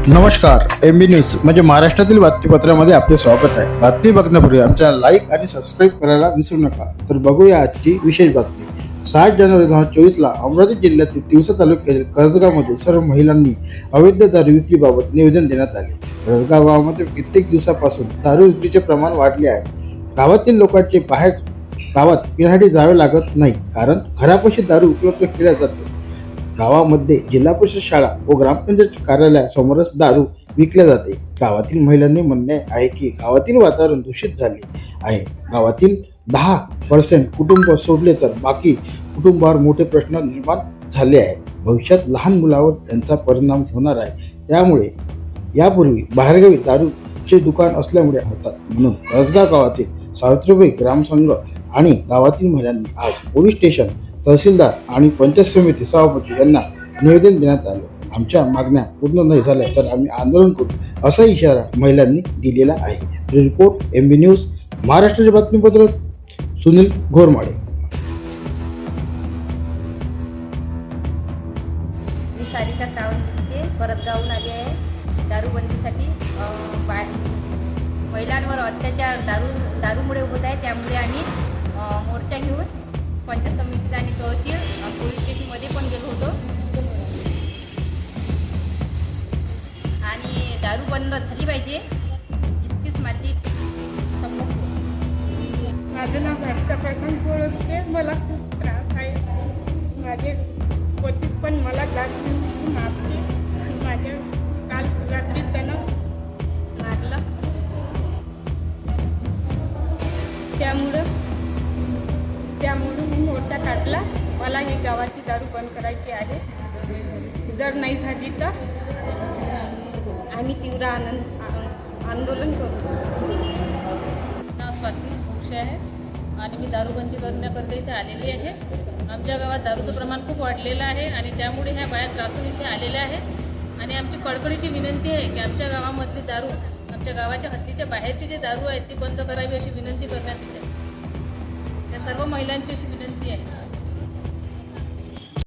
नमस्कार. MB news म्हणजे महाराष्ट्रातील बातमीपत्रामध्ये आपले स्वागत आहे. बातमी बघण्यापूर्वी आमच्या लाईक आणि सबस्क्राईब करायला विसरू नका. तर बघूया आजची विशेष बातमी. 7 जानेवारी 2024 अमरावती जिल्ह्यातील तिवसा तालुक्यातील कर्जगावमध्ये सर्व महिलांनी अवैध दारू विक्रीबाबत निवेदन देण्यात आले. कर्जगाव गावामध्ये कित्येक दिवसापासून दारू विक्रीचे प्रमाण वाढले आहे. गावातील लोकांचे बाहेर गावात पिण्यासाठी जावे लागत नाही, कारण घरापाशी दारू उपलब्ध केला जातो. गावामध्ये जिल्हा परिषद शाळा व ग्रामपंचायत कार्यालयासमोरच दारू विकल्या जाते. गावातील महिलांनी म्हणणे आहे की गावातील वातावरण दूषित झाले आहे. गावातील 10% कुटुंब सोडले तर बाकी कुटुंबावर मोठे प्रश्न निर्माण झाले आहे. भविष्यात लहान मुलावर त्यांचा परिणाम होणार आहे. त्यामुळे यापूर्वी बाहेरगावी दारूचे दुकान असल्यामुळे होतात. म्हणून कसगाव गावातील सावित्रीबाई ग्रामसंघ आणि गावातील महिलांनी आज पोलीस स्टेशन, तहसीलदार आणि पंचायत समिती सभापती यांना निवेदन देण्यात आले. आमच्या मागण्या पूर्ण नाही झाल्या तर आम्ही आंदोलन करू, असा इशारा महिलांनी दिलेला आहे. रिपोर्ट MB न्यूज, महाराष्ट्राचे बातमीपत्र सुनील घोरमाडे. मी सारिका सावंत परतगावून आली आहे. दारूबंदीसाठी महिलांवर अत्याचार दारूमुळे होत आहे. त्यामुळे आम्ही मोर्चा घेऊन पंचायत समितीत आणि तहसील पोलीस स्टेशनमध्ये पण गेलो होतो. आणि दारू बंद झाली पाहिजे इतकीच माझी संमत. माझं नाव सारिका प्रशांत कोळके. मला खूप त्रास आहे. माझे पती पण मला दारू मागते. माझ्या काल रात्री त्यानं मारलं. त्यामुळे मी मोर्चा काढला. मला ही गावाची दारू बंद करायची आहे. जर नाही झाली तर आम्ही तीव्र आंदोलन करतो. नाव स्वाती मोक्षे आहे आणि मी दारूबंदी करण्याकरता इथे आलेली आहे. आमच्या गावात दारूचं प्रमाण खूप वाढलेलं आहे आणि त्यामुळे ह्या बाया त्रासून इथे आलेल्या आहेत. आणि आमची कळकळीची विनंती आहे की आमच्या गावामधली दारू, आमच्या गावाच्या हद्दीच्या बाहेरची जे दारू आहेत ती बंद करावी अशी विनंती करण्यात येते. त्या सर्व महिलांची अशी विनंती आहे.